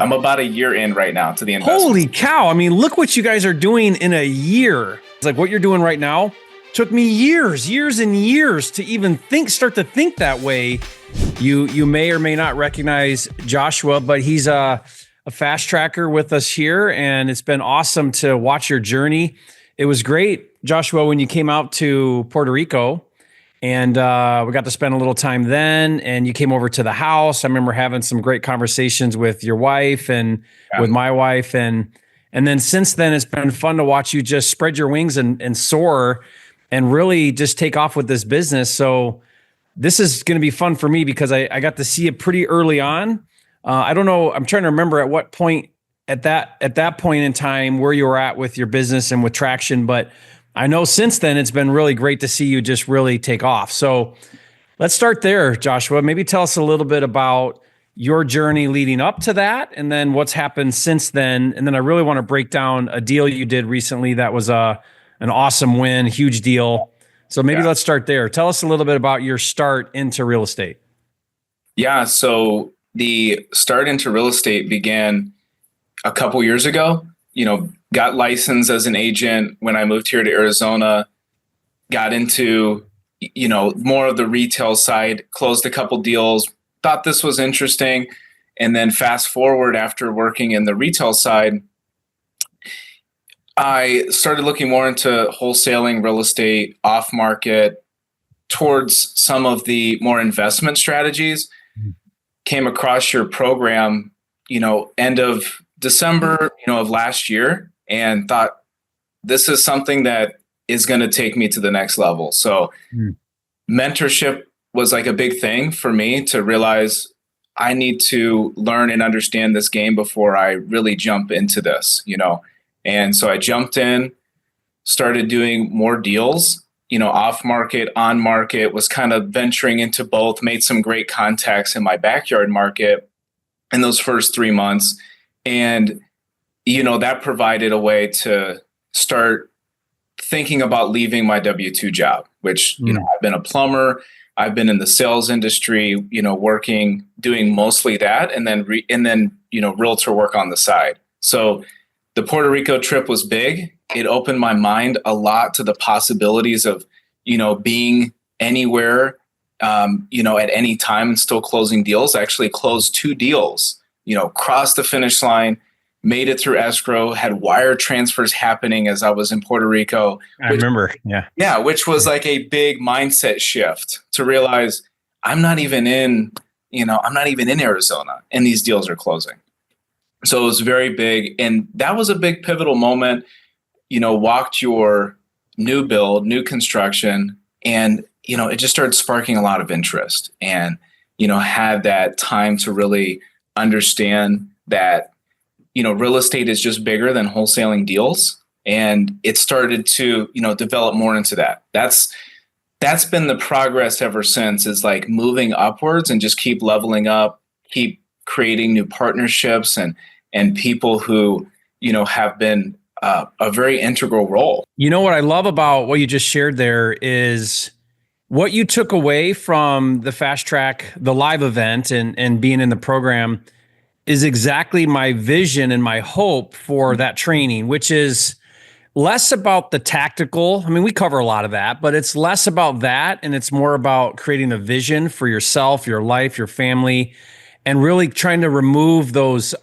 I'm about a year in right now to the investment. Holy cow. I mean, look what you guys are doing in a year. It's like what you're doing right now took me years and years to even start to think that way. You may or may not recognize Joshua, but he's a fast tracker with us here, and it's been awesome to watch your journey. It was great, Joshua, when you came out to Puerto Rico, and we got to spend a little time then, and you came over to the house. I remember having some great conversations with your wife and with my wife, and then since then, it's been fun to watch you just spread your wings and soar and really just take off with this business. So this is going to be fun for me because I got to see it pretty early on. I don't know. I'm trying to remember at what point at that point in time where you were at with your business and with traction. But I know since then it's been really great to see you just really take off. So let's start there, Joshua. Maybe tell us a little bit about your journey leading up to that, and then what's happened since then. And then I really want to break down a deal you did recently that was an awesome win, huge deal. So maybe let's start there. Tell us a little bit about your start into real estate. Yeah. So the start into real estate began a couple years ago. Got licensed as an agent when I moved here to Arizona, got into, more of the retail side, closed a couple deals, thought this was interesting. And then fast forward, after working in the retail side, I started looking more into wholesaling real estate off market towards some of the more investment strategies. Came across your program, end of December, of last year, and thought this is something that is going to take me to the next level. So mentorship was like a big thing for me to realize I need to learn and understand this game before I really jump into this, And so I jumped in, started doing more deals, off market, on market, was kind of venturing into both, made some great contacts in my backyard market in those first 3 months. And, that provided a way to start thinking about leaving my W-2 job, which, I've been a plumber. I've been in the sales industry, working, doing mostly that, and then realtor work on the side. So the Puerto Rico trip was big. It opened my mind a lot to the possibilities of, being anywhere, at any time and still closing deals. I actually closed 2 deals, crossed the finish line, made it through escrow, had wire transfers happening as I was in Puerto Rico. I remember. Yeah. Yeah. Which was like a big mindset shift to realize I'm not even in Arizona and these deals are closing. So it was very big. And that was a big pivotal moment, walked your new build, new construction, and, it just started sparking a lot of interest and, had that time to really understand that, real estate is just bigger than wholesaling deals. And it started to, develop more into that. That's been the progress ever since, is like moving upwards and just keep leveling up, keep creating new partnerships and people who, have been a very integral role. What I love about what you just shared there is what you took away from the Fast Track, the live event and being in the program is exactly my vision and my hope for that training, which is less about the tactical. I mean, we cover a lot of that, but it's less about that. And it's more about creating a vision for yourself, your life, your family, and really trying to remove those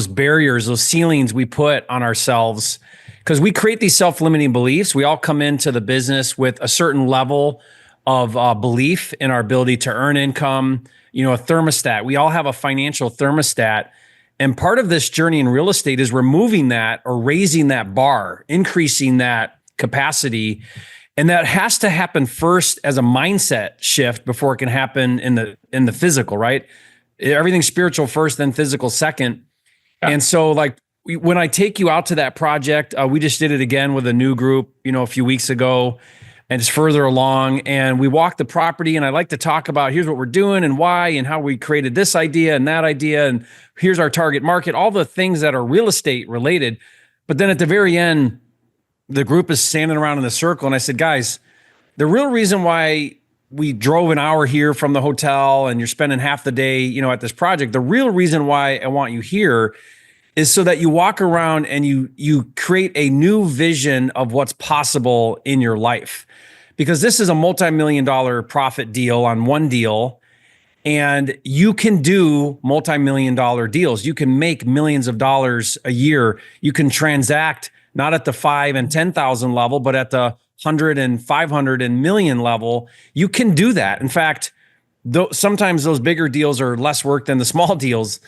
barriers, those ceilings we put on ourselves, because we create these self-limiting beliefs. We all come into the business with a certain level of belief in our ability to earn income, a thermostat. We all have a financial thermostat. And part of this journey in real estate is removing that or raising that bar, increasing that capacity. And that has to happen first as a mindset shift before it can happen in the physical, right? Everything's spiritual first, then physical second. And so when I take you out to that project, we just did it again with a new group, a few weeks ago, and it's further along. And we walked the property, and I like to talk about here's what we're doing and why and how we created this idea and that idea. And here's our target market, all the things that are real estate related. But then at the very end, the group is standing around in a circle. And I said, guys, the real reason why we drove an hour here from the hotel and you're spending half the day, you know, at this project. The real reason why I want you here is so that you walk around and you create a new vision of what's possible in your life. Because this is a multi-million dollar profit deal on one deal, and you can do multi-million dollar deals. You can make millions of dollars a year. You can transact not at the 5 and 10,000 level, but at the 100 and 500 and million level. You can do that. In fact, sometimes those bigger deals are less work than the small deals.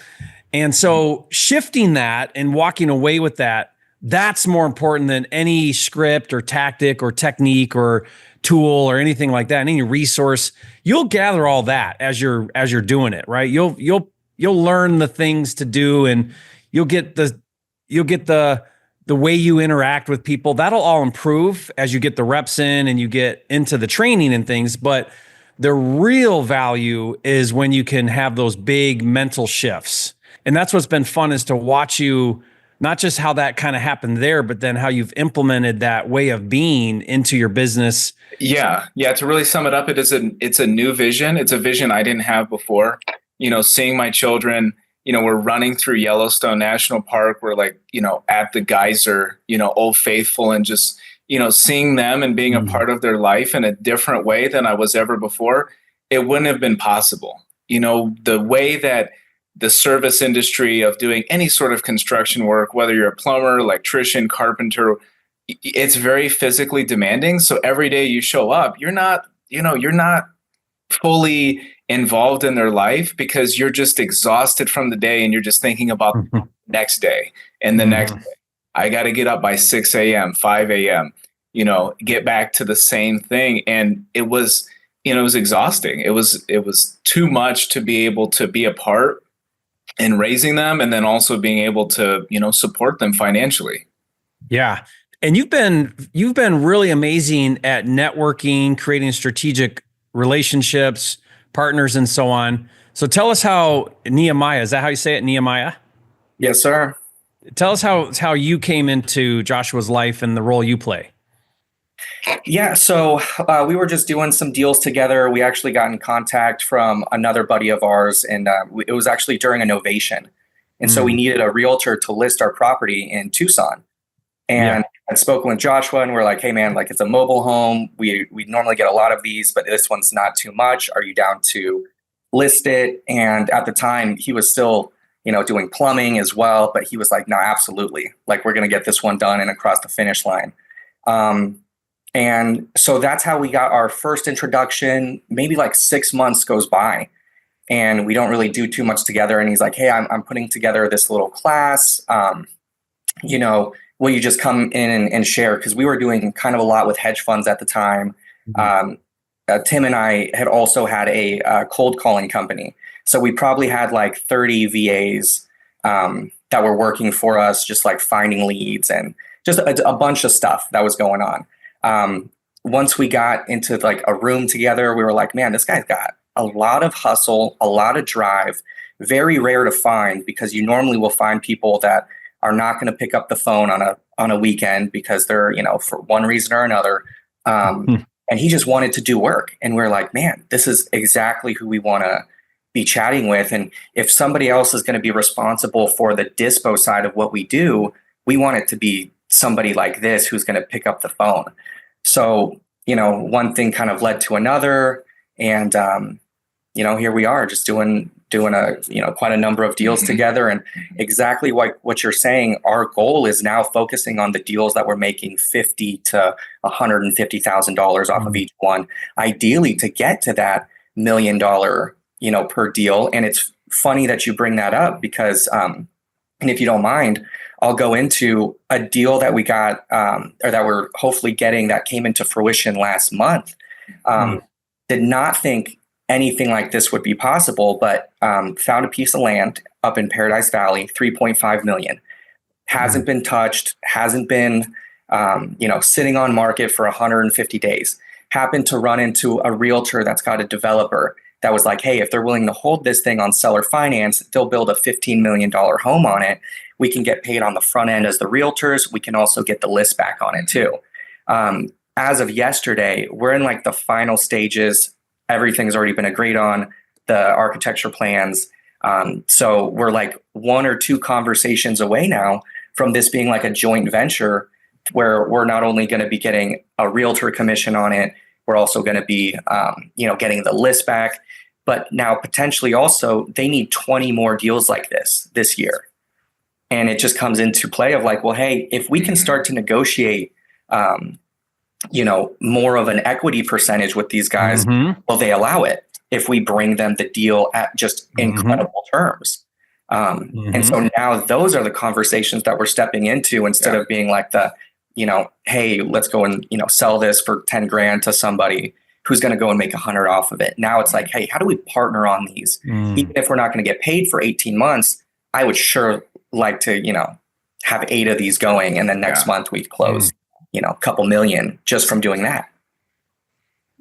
And so shifting that and walking away with that, that's more important than any script or tactic or technique or tool or anything like that, any resource. You'll gather all that as you're doing it, right? You'll learn the things to do, and you'll get the way you interact with people. That'll all improve as you get the reps in and you get into the training and things. But the real value is when you can have those big mental shifts. And that's what's been fun, is to watch you, not just how that kind of happened there, but then how you've implemented that way of being into your business. Yeah. To really sum it up, it's a new vision. It's a vision I didn't have before. You know, seeing my children, you know, we're running through Yellowstone National Park. We're like, you know, at the geyser, you know, Old Faithful, and just, you know, seeing them and being a part of their life in a different way than I was ever before. It wouldn't have been possible. You know, the way that the service industry of doing any sort of construction work, whether you're a plumber, electrician, carpenter, it's very physically demanding. So every day you show up, you're not fully involved in their life, because you're just exhausted from the day and you're just thinking about the next day and the next day. I got to get up by 6 a.m., 5 a.m., you know, get back to the same thing. And it was exhausting. It was too much to be able to be a part in raising them, and then also being able to, you know, support them financially. Yeah. And you've been really amazing at networking, creating strategic relationships, partners, and so on. So tell us how Nehemiah, is that how you say it, Nehemiah? Yes, sir. Tell us how you came into Joshua's life and the role you play. Yeah, so we were just doing some deals together. We actually got in contact from another buddy of ours, and it was actually during a novation. And so we needed a realtor to list our property in Tucson. And I'd spoken with Joshua, and we're like, hey, man, like, it's a mobile home. We normally get a lot of these, but this one's not too much. Are you down to list it? And at the time, he was still, you know, doing plumbing as well. But he was like, no, absolutely. Like, we're going to get this one done and across the finish line. And so that's how we got our first introduction. Maybe like 6 months goes by and we don't really do too much together. And he's like, hey, I'm putting together this little class. You know, will you just come in and share? Because we were doing kind of a lot with hedge funds at the time. Tim and I had also had a cold calling company. So we probably had like 30 VAs that were working for us, just like finding leads and just a bunch of stuff that was going on. Once we got into like a room together, we were like, man, this guy's got a lot of hustle, a lot of drive, very rare to find, because you normally will find people that are not going to pick up the phone on a weekend because they're, you know, for one reason or another. And he just wanted to do work. And we're like, man, this is exactly who we want to be chatting with. And if somebody else is going to be responsible for the dispo side of what we do, we want it to be somebody like this who's going to pick up the phone. So, you know, one thing kind of led to another, and, you know, here we are just doing a, you know, quite a number of deals together. And exactly what you're saying, our goal is now focusing on the deals that we're making $50,000 to $150,000 off of each one, ideally to get to that $1 million, you know, per deal. And it's funny that you bring that up because, and if you don't mind, I'll go into a deal that we got, or that we're hopefully getting, that came into fruition last month. Did not think anything like this would be possible, but found a piece of land up in Paradise Valley, 3.5 million. Hasn't been touched, hasn't been, you know, sitting on market for 150 days. Happened to run into a realtor that's got a developer that was like, hey, if they're willing to hold this thing on seller finance, they'll build a $15 million home on it. We can get paid on the front end as the realtors. We can also get the list back on it too. As of yesterday, we're in like the final stages Everything's already been agreed on, the architecture plans. So we're like 1 or 2 conversations away now from this being like a joint venture where we're not only going to be getting a realtor commission on it, we're also going to be, getting the list back. But now potentially also they need 20 more deals like this year. And it just comes into play of like, well, hey, if we can start to negotiate, more of an equity percentage with these guys, will they allow it if we bring them the deal at just incredible terms? And so now those are the conversations that we're stepping into instead of being like hey, let's go and, sell this for 10 grand to somebody who's going to go and make 100 off of it. Now it's like, hey, how do we partner on these? Even if we're not going to get paid for 18 months, I would sure like to, have 8 of these going. And then next month we close, a couple million just from doing that.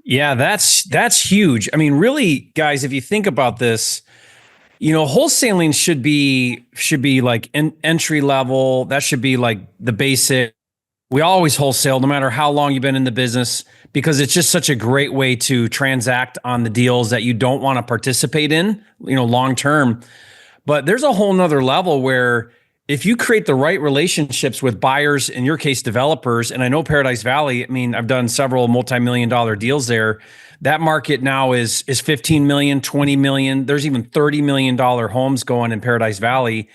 Yeah, that's huge. I mean, really, guys, if you think about this, wholesaling should be like entry level. That should be like the basic. We always wholesale, no matter how long you've been in the business, because it's just such a great way to transact on the deals that you don't want to participate in, long term. But there's a whole nother level where if you create the right relationships with buyers, in your case, developers, and I know Paradise Valley, I mean, I've done several multi-million-dollar deals there. That market now is 15 million, 20 million. There's even $30 million homes going in Paradise Valley.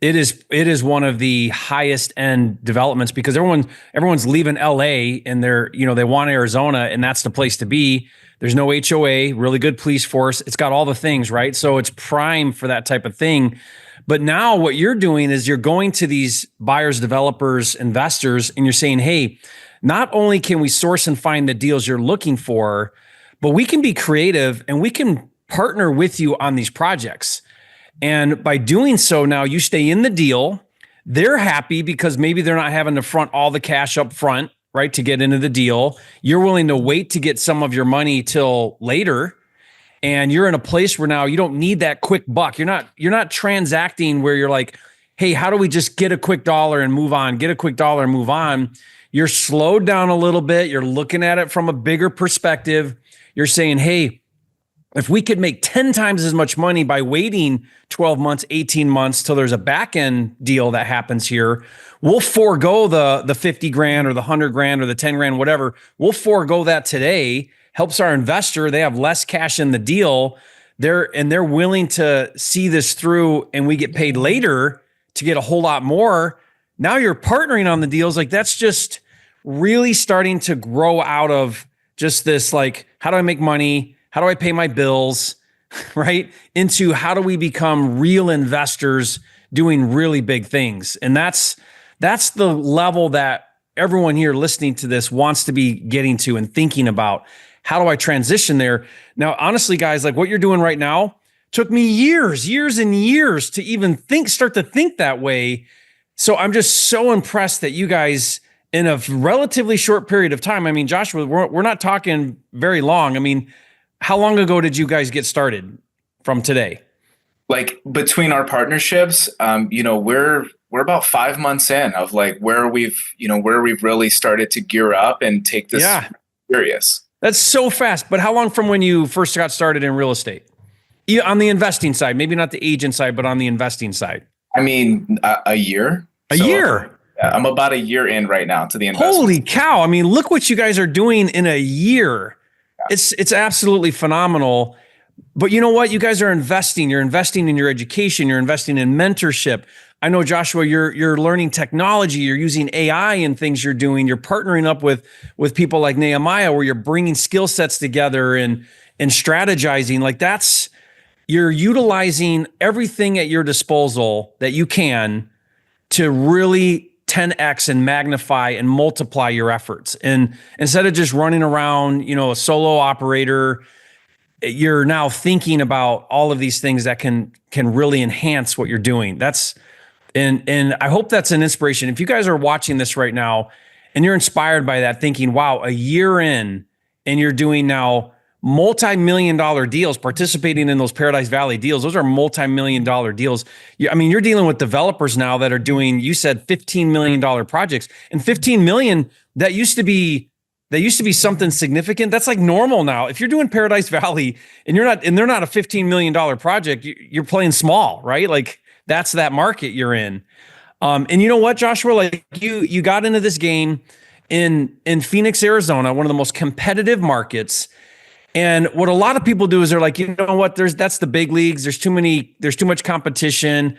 It is one of the highest end developments because everyone's leaving LA and they want Arizona, and that's the place to be. There's no HOA, really good police force. It's got all the things, right? So it's prime for that type of thing. But now what you're doing is you're going to these buyers, developers, investors, and you're saying, hey, not only can we source and find the deals you're looking for, but we can be creative and we can partner with you on these projects. And by doing so, now you stay in the deal. They're happy because maybe they're not having to front all the cash up front, right, to get into the deal. You're willing to wait to get some of your money till later. And you're in a place where now you don't need that quick buck. You're not transacting where you're like, hey, how do we just get a quick dollar and move on? Get a quick dollar and move on. You're slowed down a little bit. You're looking at it from a bigger perspective. You're saying, hey, if we could make 10 times as much money by waiting 12 months, 18 months till there's a back end deal that happens here, we'll forego the 50 grand or the 100 grand or the 10 grand, whatever. We'll forego that today. Helps our investor. They have less cash in the deal. They're willing to see this through, and we get paid later to get a whole lot more. Now you're partnering on the deals. Like that's just really starting to grow out of just this, like, how do I make money? How do I pay my bills? Right? Into how do we become real investors doing really big things? And that's the level that everyone here listening to this wants to be getting to and thinking about. How do I transition there? Now, honestly, guys, like what you're doing right now took me years and years to even start to think that way. So I'm just so impressed that you guys, in a relatively short period of time, I mean, Joshua, we're not talking very long. I mean, how long ago did you guys get started from today? Like between our partnerships, we're about 5 months in of like where we've really started to gear up and take this serious. That's so fast. But how long from when you first got started in real estate? On the investing side, maybe not the agent side, but on the investing side. I mean, a year. A year? I'm about a year in right now to the investment. Holy cow. I mean, look what you guys are doing in a year. Yeah. It's absolutely phenomenal. But you know what? You guys are investing. You're investing in your education. You're investing in mentorship. I know, Joshua, you're learning technology. You're using AI in things you're doing. You're partnering up with people like Nehemiah, where you're bringing skill sets together and strategizing. Like you're utilizing everything at your disposal that you can to really 10x and magnify and multiply your efforts. And instead of just running around, a solo operator, you're now thinking about all of these things that can really enhance what you're doing. And I hope that's an inspiration. If you guys are watching this right now and you're inspired by that, thinking, wow, a year in and you're doing now multi-million-dollar deals, participating in those Paradise Valley deals, those are multi-million-dollar deals. I mean, you're dealing with developers now that are doing, you said $15 million projects, and 15 million, that used to be that used to be something significant. That's like normal now. If you're doing Paradise Valley and they're not a $15 million project, you're playing small, right? Like that's that market you're in. And you know what, Joshua, like you got into this game in Phoenix, Arizona, one of the most competitive markets. And what a lot of people do is they're like, you know what, that's the big leagues. There's too much competition.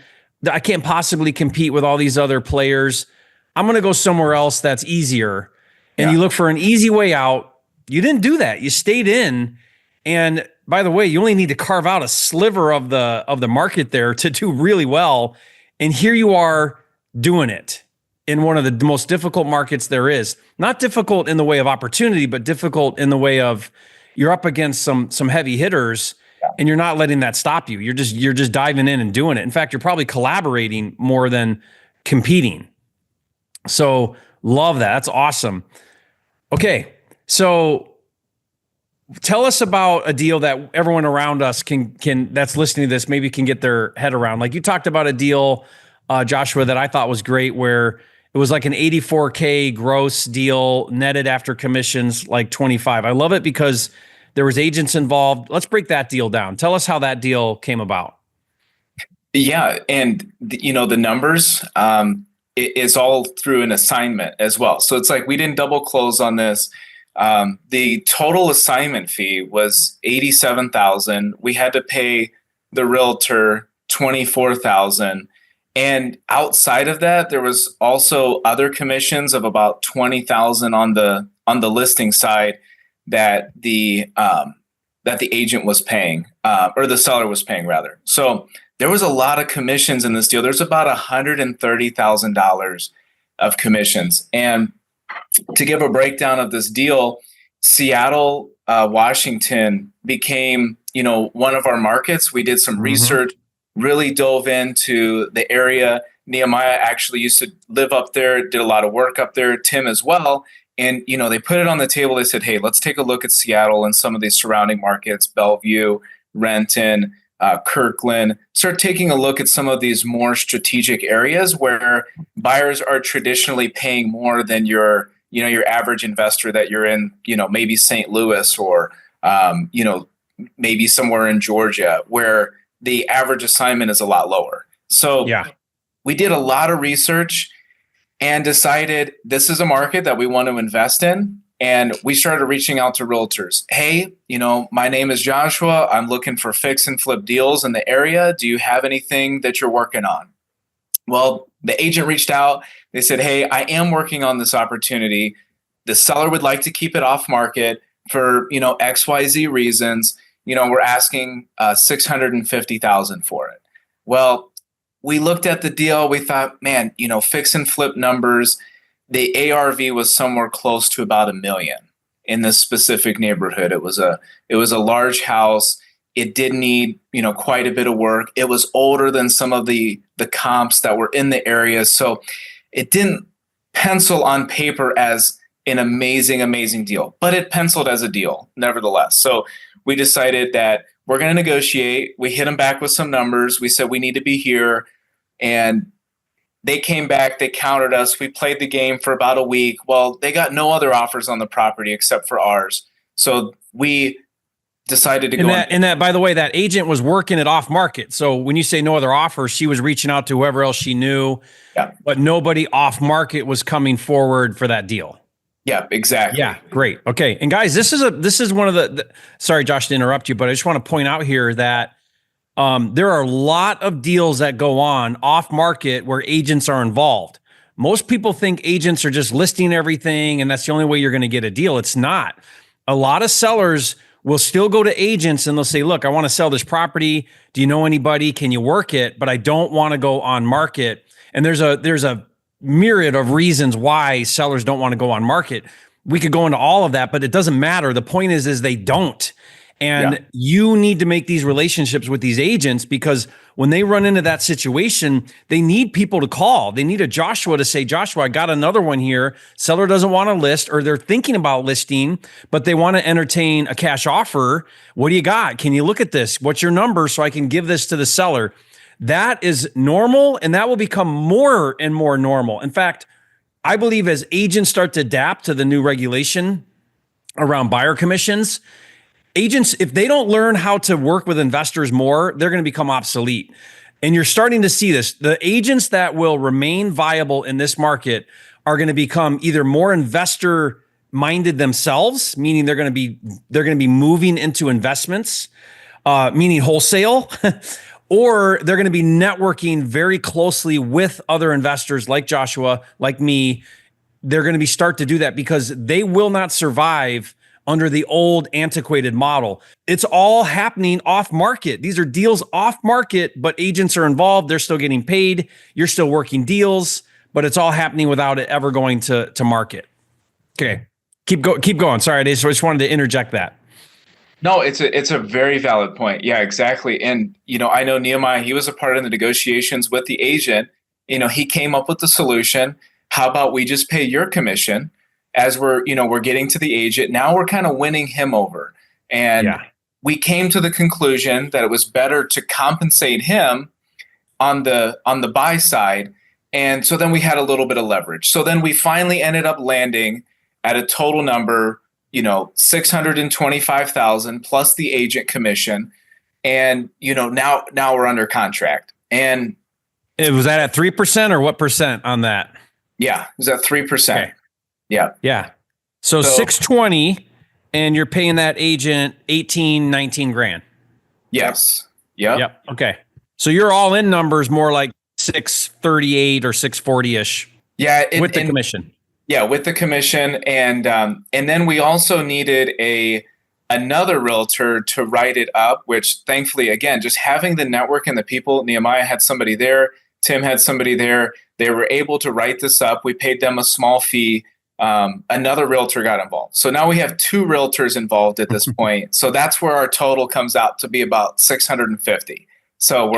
I can't possibly compete with all these other players. I'm going to go somewhere else that's easier. And you look for an easy way out. You didn't do that. You stayed in. And by the way, you only need to carve out a sliver of the market there to do really well. And here you are doing it in one of the most difficult markets there is. Not difficult in the way of opportunity, but difficult in the way of you're up against some heavy hitters and you're not letting that stop you. You're just diving in and doing it. In fact, you're probably collaborating more than competing. So love that. That's awesome. Okay. So tell us about a deal that everyone around us can that's listening to this maybe can get their head around. Like you talked about a deal, Joshua, that I thought was great, where it was like an $84K gross deal netted after commissions, like 25. I love it because there was agents involved. Let's break that deal down. Tell us how that deal came about. Yeah. And the numbers, it is all through an assignment as well. So it's like, we didn't double close on this. The total assignment fee was $87,000. We had to pay the realtor $24,000. And outside of that, there was also other commissions of about $20,000 on the listing side that the agent was paying, or the seller was paying rather. So there was a lot of commissions in this deal. There's about $130,000 of commissions. And to give a breakdown of this deal, Seattle, Washington became, one of our markets. We did some research, really dove into the area. Nehemiah actually used to live up there, did a lot of work up there, Tim as well. And, they put it on the table. They said, hey, let's take a look at Seattle and some of these surrounding markets, Bellevue, Renton, Kirkland. Start taking a look at some of these more strategic areas where buyers are traditionally paying more than your average investor that you're in, maybe St. Louis or, maybe somewhere in Georgia where the average assignment is a lot lower. So we did a lot of research and decided this is a market that we want to invest in. And we started reaching out to realtors. Hey, my name is Joshua. I'm looking for fix and flip deals in the area. Do you have anything that you're working on? Well, the agent reached out. They said, hey, I am working on this opportunity. The seller would like to keep it off market for, XYZ reasons. We're asking $650,000 for it. Well, we looked at the deal. We thought, man, fix and flip numbers. The ARV was somewhere close to about $1 million in this specific neighborhood. It was a large house. It did need, quite a bit of work. It was older than some of the comps that were in the area. So it didn't pencil on paper as an amazing, amazing deal, but it penciled as a deal nevertheless. So we decided that we're going to negotiate. We hit them back with some numbers. We said we need to be here. And they came back, they countered us. We played the game for about a week. Well, they got no other offers on the property except for ours. So we decided to go. And that, by the way, that agent was working it off market. So when you say no other offers, she was reaching out to whoever else she knew, but nobody off market was coming forward for that deal. Yeah, exactly. Yeah, great. Okay. And guys, this is one of the sorry, Josh, to interrupt you, but I just want to point out here that there are a lot of deals that go on off market where agents are involved. Most people think agents are just listing everything and that's the only way you're going to get a deal. It's not. A lot of sellers will still go to agents and they'll say, look, I want to sell this property. Do you know anybody? Can you work it? But I don't want to go on market. And there's a myriad of reasons why sellers don't want to go on market. We could go into all of that, but it doesn't matter. The point is they don't. And you need to make these relationships with these agents because when they run into that situation, they need people to call. They need a Joshua to say, Joshua, I got another one here. Seller doesn't want to list, or they're thinking about listing, but they want to entertain a cash offer. What do you got? Can you look at this? What's your number so I can give this to the seller? That is normal, and that will become more and more normal. In fact, I believe as agents start to adapt to the new regulation, around buyer commissions. Agents, if they don't learn how to work with investors more, they're going to become obsolete. And you're starting to see this. The agents that will remain viable in this market are going to become either more investor minded themselves, meaning they're going to be moving into investments, meaning wholesale, or they're going to be networking very closely with other investors like Joshua, like me. They're going to start to do that because they will not survive under the old antiquated model. It's all happening off market. These are deals off market, but agents are involved. They're still getting paid. You're still working deals, but it's all happening without it ever going to market. Okay. Keep going. Sorry, I just wanted to interject that. No, it's a very valid point. Yeah, exactly. And, I know Nehemiah, he was a part of the negotiations with the agent. He came up with the solution. How about we just pay your commission as we're getting to the agent? Now we're kind of winning him over. And we came to the conclusion that it was better to compensate him on the buy side. And so then we had a little bit of leverage. So then we finally ended up landing at a total number, $625,000 plus the agent commission. And, now we're under contract. And was that at 3% or what percent on that? Yeah, it was at 3%. Okay. Yeah. Yeah. So 620 and you're paying that agent 18, 19 grand. Yes. Yep. Okay. So your all in numbers more like 638 or 640-ish. Yeah. With the commission. Yeah, with the commission. And then we also needed another realtor to write it up, which thankfully, again, just having the network and the people, Nehemiah had somebody there, Tim had somebody there. They were able to write this up. We paid them a small fee. Another realtor got involved. So now we have 2 realtors involved at this point. So that's where our total comes out to be about 650. So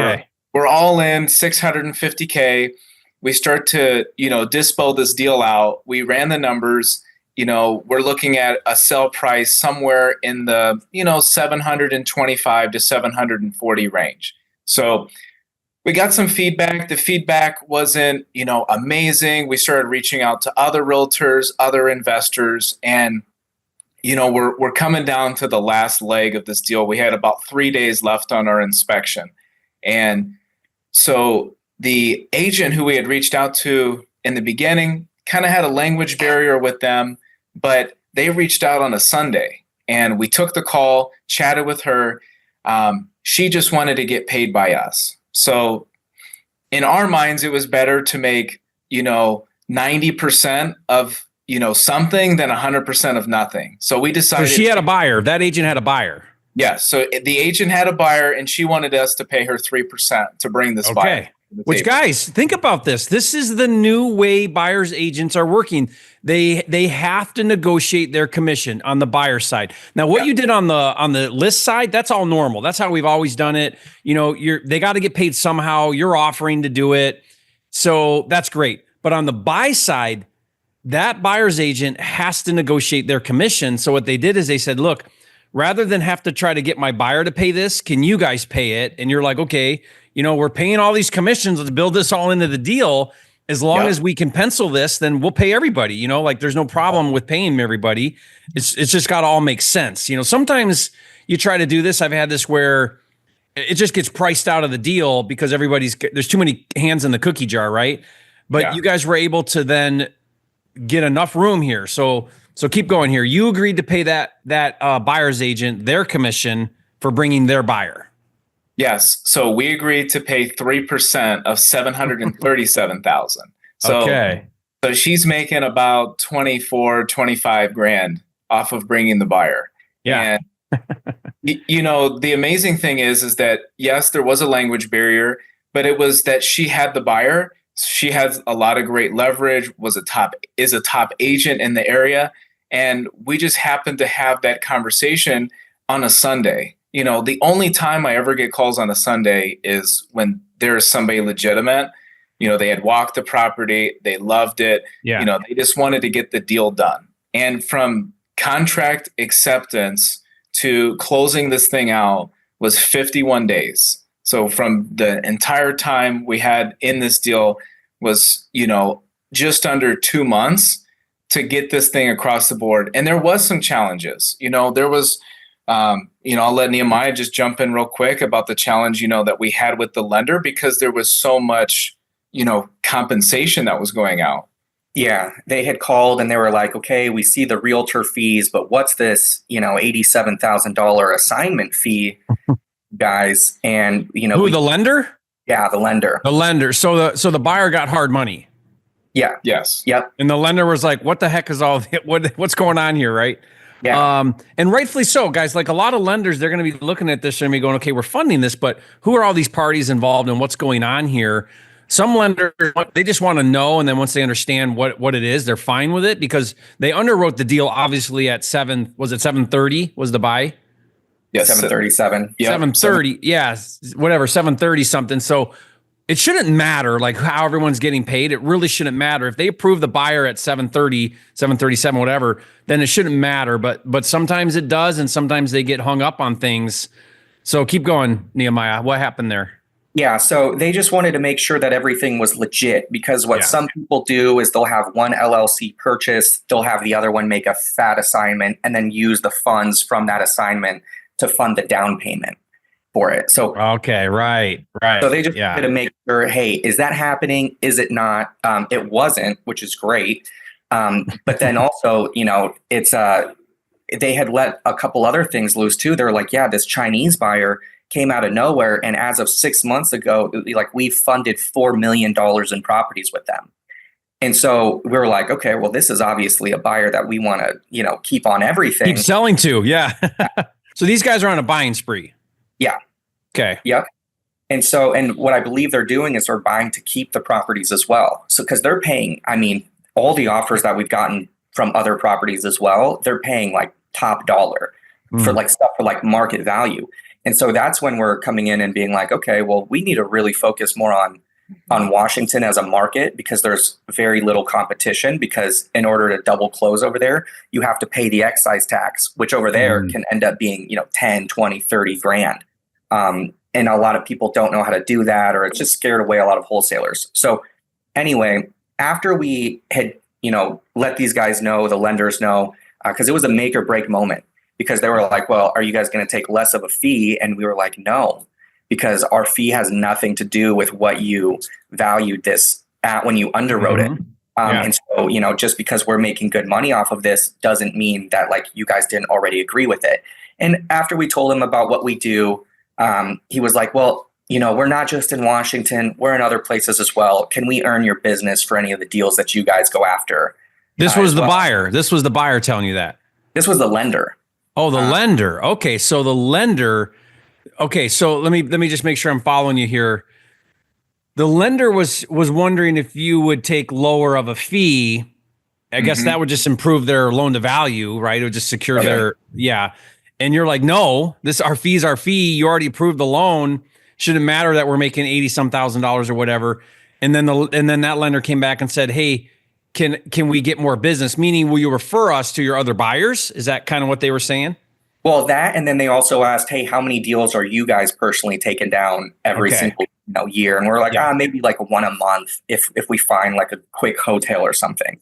we're all in $650K. We start to, dispo this deal out. We ran the numbers. We're looking at a sell price somewhere in the, 725 to 740 range. So we got some feedback. The feedback wasn't, amazing. We started reaching out to other realtors, other investors, and, we're coming down to the last leg of this deal. We had about 3 days left on our inspection. And so the agent who we had reached out to in the beginning kind of had a language barrier with them, but they reached out on a Sunday and we took the call, chatted with her. She just wanted to get paid by us. So in our minds, it was better to make, 90% of, something than 100% of nothing. So we decided. So she had a buyer. That agent had a buyer. Yeah. So the agent had a buyer and she wanted us to pay her 3% to bring this buyer. Which, guys, think about this. This is the new way buyers agents are working. They have to negotiate their commission on the buyer side. Now, what you did on the list side, that's all normal. That's how we've always done it. They got to get paid somehow. You're offering to do it. So that's great. But on the buy side, that buyer's agent has to negotiate their commission. So what they did is they said, look, rather than have to try to get my buyer to pay this, can you guys pay it? And you're like, okay, we're paying all these commissions. Let's build this all into the deal. As long as we can pencil this, then we'll pay everybody. There's no problem with paying everybody. It's just got to all make sense. Sometimes you try to do this. I've had this where it just gets priced out of the deal because there's too many hands in the cookie jar, right? But you guys were able to then get enough room here. So keep going here. You agreed to pay that buyer's agent their commission for bringing their buyer. Yes. So we agreed to pay 3% of $737,000. So she's making about 25 grand off of bringing the buyer. Yeah. And the amazing thing is that yes, there was a language barrier, but it was that she had the buyer. She has a lot of great leverage, is a top agent in the area. And we just happened to have that conversation on a Sunday. The only time I ever get calls on a Sunday is when there's somebody legitimate. They had walked the property. They loved it. Yeah. They just wanted to get the deal done. And from contract acceptance to closing this thing out was 51 days. So from the entire time we had in this deal was, just under 2 months to get this thing across the board. And there was some challenges. There was, I'll let Nehemiah just jump in real quick about the challenge, that we had with the lender, because there was so much, compensation that was going out. Yeah, they had called and they were like, okay, we see the realtor fees, but what's this, $87,000 assignment fee, guys? And, Who, the lender? Yeah, the lender. The lender. So the buyer got hard money. Yeah. Yes. Yep. And the lender was like, what the heck is what's going on here, right? Yeah. And rightfully so, guys. Like a lot of lenders, they're going to be looking at this and be going, okay, we're funding this, but who are all these parties involved and what's going on here? Some lenders, they just want to know, and then once they understand what it is, they're fine with it, because they underwrote the deal obviously at 730 was the buy? Yes, 737. Yeah, 730. Yeah, whatever, 730 something. So it shouldn't matter like how everyone's getting paid. It really shouldn't matter. If they approve the buyer at 730, 737, whatever, then it shouldn't matter. But sometimes it does, and sometimes they get hung up on things. So keep going, Nehemiah. What happened there? Yeah, so they just wanted to make sure that everything was legit, because what some people do is they'll have one LLC purchase, they'll have the other one make a fat assignment, and then use the funds from that assignment to fund the down payment for it. So okay, right. So they just wanted to make sure, hey, is that happening? Is it not? It wasn't, which is great. But then also, it's they had let a couple other things loose too. They're like, yeah, this Chinese buyer came out of nowhere, and as of 6 months ago, like we funded $4 million in properties with them. And so we were like, okay, well, this is obviously a buyer that we want to, keep on everything. Keep selling to, yeah. So these guys are on a buying spree. Yeah. Okay. Yep. And what I believe they're doing is they're buying to keep the properties as well. So because they're paying, all the offers that we've gotten from other properties as well, they're paying like top dollar for like stuff for like market value. And so that's when we're coming in and being like, okay, well, we need to really focus more on Washington as a market, because there's very little competition, because in order to double close over there, you have to pay the excise tax, which over there can end up being, 10, 20, 30 grand. And a lot of people don't know how to do that, or it's just scared away a lot of wholesalers. So anyway, after we had, let these guys know, the lenders know, because it was a make or break moment. Because they were like, well, are you guys going to take less of a fee? And we were like, no, because our fee has nothing to do with what you valued this at when you underwrote it. And so, just because we're making good money off of this doesn't mean that like you guys didn't already agree with it. And after we told him about what we do, he was like, well, we're not just in Washington, we're in other places as well. Can we earn your business for any of the deals that you guys go after? This was the buyer. This was the buyer telling you that. This was the lender. Oh, the lender. Okay, so the lender. Okay, so let me just make sure I'm following you here. The lender was wondering if you would take lower of a fee. I guess that would just improve their loan to value, right? It would just secure their And you're like, no, our fee's our fee. You already approved the loan. Shouldn't matter that we're making $80-some thousand or whatever. And then that lender came back and said, hey, Can we get more business? Meaning, will you refer us to your other buyers? Is that kind of what they were saying? Well, that, and then they also asked, hey, how many deals are you guys personally taking down every single year? And we're like, maybe like one a month if we find like a quick hotel or something.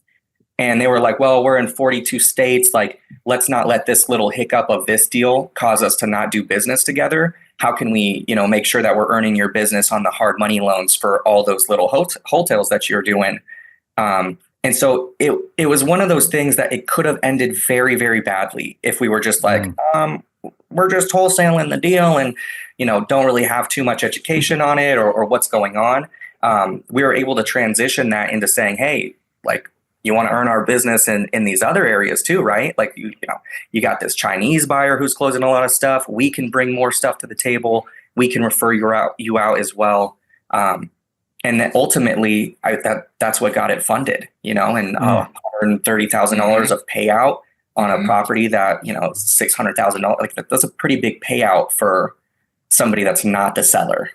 And they were like, well, we're in 42 states. Like, let's not let this little hiccup of this deal cause us to not do business together. How can we, make sure that we're earning your business on the hard money loans for all those little hotels that you're doing? And so it was one of those things that it could have ended very, very badly if we were just like, we're just wholesaling the deal and, don't really have too much education on it or what's going on. We were able to transition that into saying, hey, like, you want to earn our business in these other areas too, right? Like, you got this Chinese buyer who's closing a lot of stuff. We can bring more stuff to the table. We can refer you out as well. And then ultimately, that's what got it funded, and $130,000 of payout on a property that, $600,000. Like, that's a pretty big payout for somebody that's not the seller.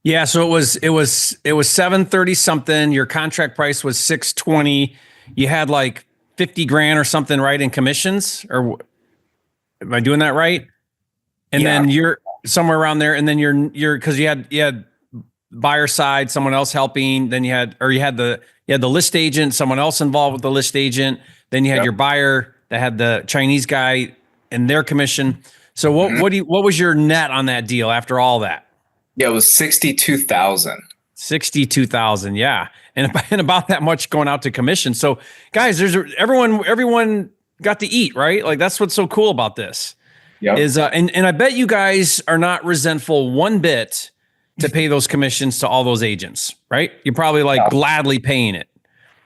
Yeah. So it was 730 something. Your contract price was 620. You had like 50 grand or something, right, in commissions? Or am I doing that right? And then you're somewhere around there. And then you're because you had buyer side, someone else helping. Then you had the list agent, someone else involved with the list agent. Then you had your buyer that had the Chinese guy and their commission. So what was your net on that deal after all that? Yeah, it was 62,000. 62,000. Yeah. And about that much going out to commission. So guys, everyone got to eat, right? Like that's what's so cool about this. Yep. And I bet you guys are not resentful one bit to pay those commissions to all those agents, right? You're probably gladly paying it.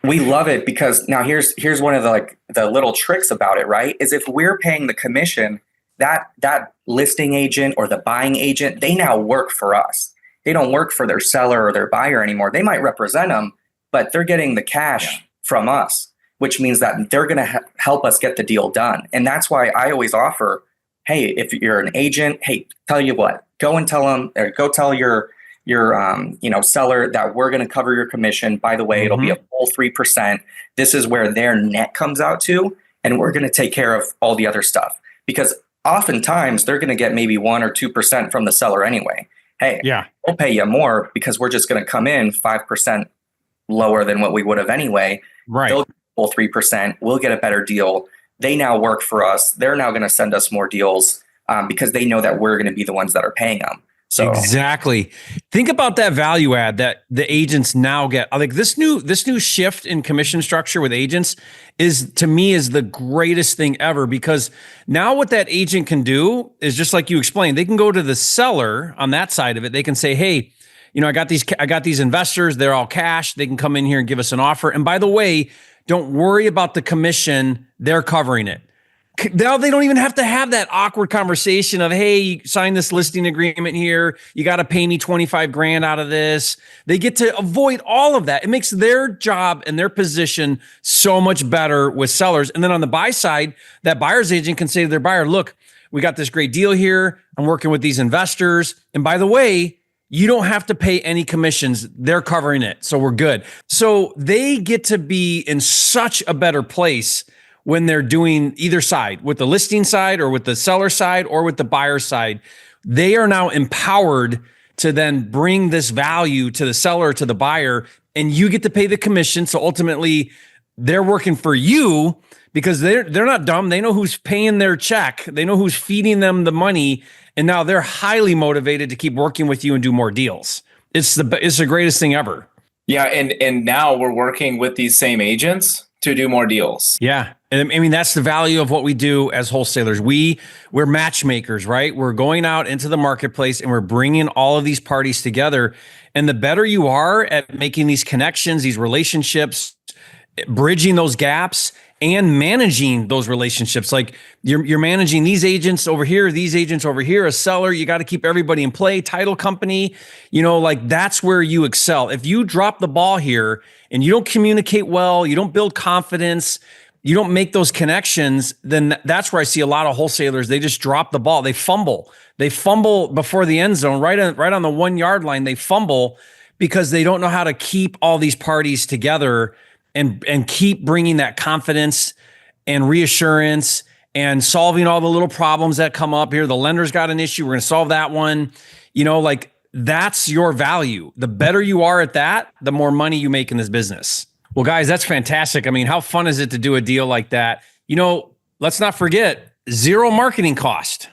We love it because now here's one of the little tricks about it, right? Is if we're paying the commission, that listing agent or the buying agent, they now work for us. They don't work for their seller or their buyer anymore. They might represent them, but they're getting the cash from us, which means that they're going to help us get the deal done. And that's why I always offer, hey, if you're an agent, hey, tell you what, go and tell them, or go tell your seller that we're going to cover your commission. By the way, it'll be a full 3%. This is where their net comes out to, and we're going to take care of all the other stuff. Because oftentimes they're going to get maybe 1 or 2% from the seller anyway. Hey, we'll pay you more because we're just going to come in 5% lower than what we would have anyway. Right. They'll get full 3%. We'll get a better deal. They now work for us. They're now going to send us more deals because they know that we're going to be the ones that are paying them. So exactly. Think about that value add that the agents now get. Like this new shift in commission structure with agents is, to me, is the greatest thing ever, because now what that agent can do is, just like you explained, they can go to the seller on that side of it. They can say, hey, I got these investors. They're all cash. They can come in here and give us an offer. And by the way, don't worry about the commission. They're covering it. Now they don't even have to have that awkward conversation of, hey, you sign this listing agreement here. You got to pay me 25 grand out of this. They get to avoid all of that. It makes their job and their position so much better with sellers. And then on the buy side, that buyer's agent can say to their buyer, look, we got this great deal here. I'm working with these investors. And by the way, you don't have to pay any commissions. They're covering it. So we're good. So they get to be in such a better place when they're doing either side, with the listing side or with the seller side or with the buyer side. They are now empowered to then bring this value to the seller, to the buyer, and you get to pay the commission. So ultimately, they're working for you because they're not dumb. They know who's paying their check. They know who's feeding them the money. And now they're highly motivated to keep working with you and do more deals. It's the greatest thing ever. Yeah. And now we're working with these same agents to do more deals. Yeah. And I mean, that's the value of what we do as wholesalers. We're matchmakers, right? We're going out into the marketplace and we're bringing all of these parties together. And the better you are at making these connections, these relationships, bridging those gaps and managing those relationships, like you're managing these agents over here, a seller, you got to keep everybody in play, title company, like that's where you excel. If you drop the ball here and you don't communicate well, you don't build confidence, you don't make those connections, then that's where I see a lot of wholesalers. They just drop the ball. They fumble before the end zone, right on the 1 yard line. They fumble because they don't know how to keep all these parties together and keep bringing that confidence and reassurance and solving all the little problems that come up here. The lender's got an issue. We're going to solve that one. Like that's your value. The better you are at that, the more money you make in this business. Well, guys, that's fantastic. I mean, how fun is it to do a deal like that? Let's not forget, zero marketing cost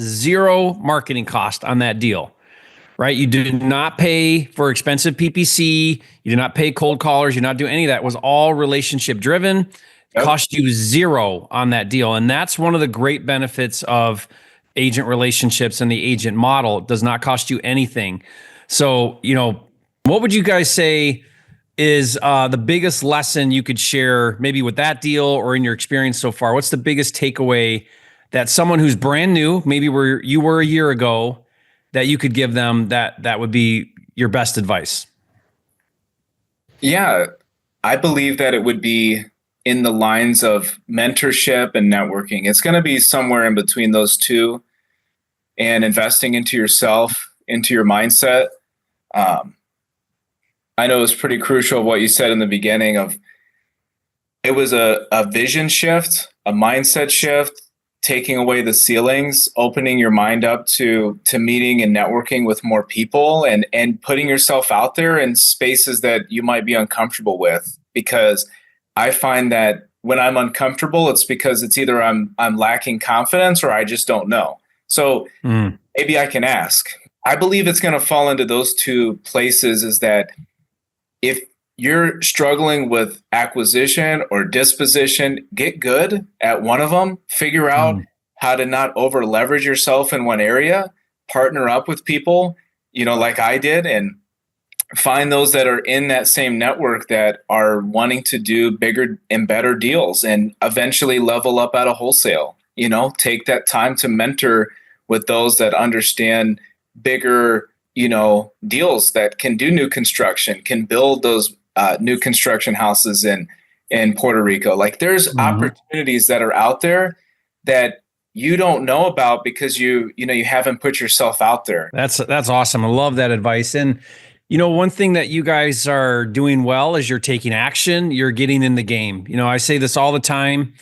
on that deal, right? You did not pay for expensive PPC. You did not pay cold callers. You did not do any of that. It was all relationship driven. Yep. Cost you zero on that deal. And that's one of the great benefits of agent relationships and the agent model. It does not cost you anything. So, what would you guys say is the biggest lesson you could share maybe with that deal or in your experience so far? What's the biggest takeaway that someone who's brand new, maybe where you were a year ago, that you could give them that would be your best advice? Yeah, I believe that it would be in the lines of mentorship and networking. It's going to be somewhere in between those two, and investing into yourself, into your mindset. I know it's pretty crucial what you said in the beginning of it was a vision shift, a mindset shift, taking away the ceilings, opening your mind up to meeting and networking with more people, and putting yourself out there in spaces that you might be uncomfortable with. Because I find that when I'm uncomfortable, it's because it's either I'm lacking confidence or I just don't know. So maybe I can ask. I believe it's going to fall into those two places, is that if you're struggling with acquisition or disposition, get good at one of them, figure out how to not over leverage yourself in one area, partner up with people, like I did, and find those that are in that same network that are wanting to do bigger and better deals, and eventually level up out of wholesale. Take that time to mentor with those that understand bigger, deals, that can do new construction, can build those new construction houses in Puerto Rico. Like, there's opportunities that are out there that you don't know about because you haven't put yourself out there. That's awesome. I love that advice. And one thing that you guys are doing well is you're taking action, you're getting in the game. I say this all the time.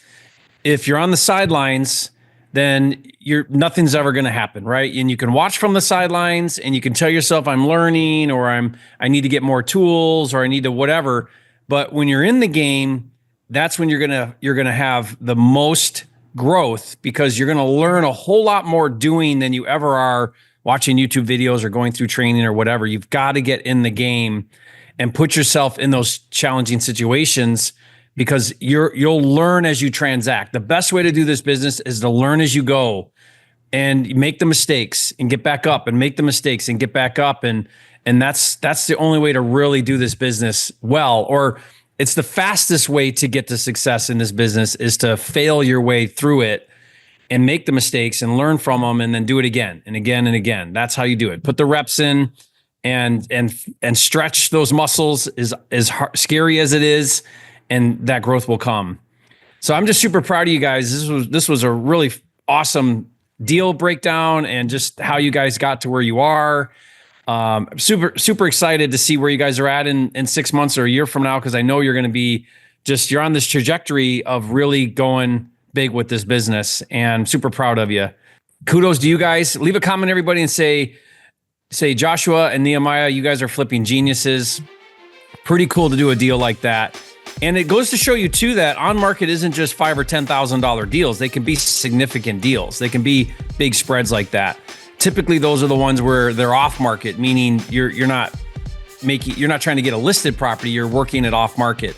If you're on the sidelines, then nothing's ever going to happen, right? And you can watch from the sidelines and you can tell yourself, I'm learning, or I need to get more tools, or I need to whatever. But when you're in the game, that's when you're going to have the most growth, because you're going to learn a whole lot more doing than you ever are watching YouTube videos or going through training or whatever. You've got to get in the game and put yourself in those challenging situations, because you'll learn as you transact. The best way to do this business is to learn as you go and make the mistakes and get back up, and make the mistakes and get back up. And that's the only way to really do this business well, or it's the fastest way to get to success in this business, is to fail your way through it and make the mistakes and learn from them, and then do it again and again and again. That's how you do it. Put the reps in and stretch those muscles, as scary as it is, and that growth will come. So I'm just super proud of you guys. This was a really awesome deal breakdown, and just how you guys got to where you are. Super excited to see where you guys are at in 6 months or a year from now, because I know you're going to be you're on this trajectory of really going big with this business, and super proud of you. Kudos to you guys. Leave a comment, everybody, and say Joshua and Nehemiah, you guys are flipping geniuses. Pretty cool to do a deal like that. And it goes to show you too that on market isn't just $5,000 or $10,000 deals. They can be significant deals. They can be big spreads like that. Typically, those are the ones where they're off market, meaning you're not trying to get a listed property. You're working it off market.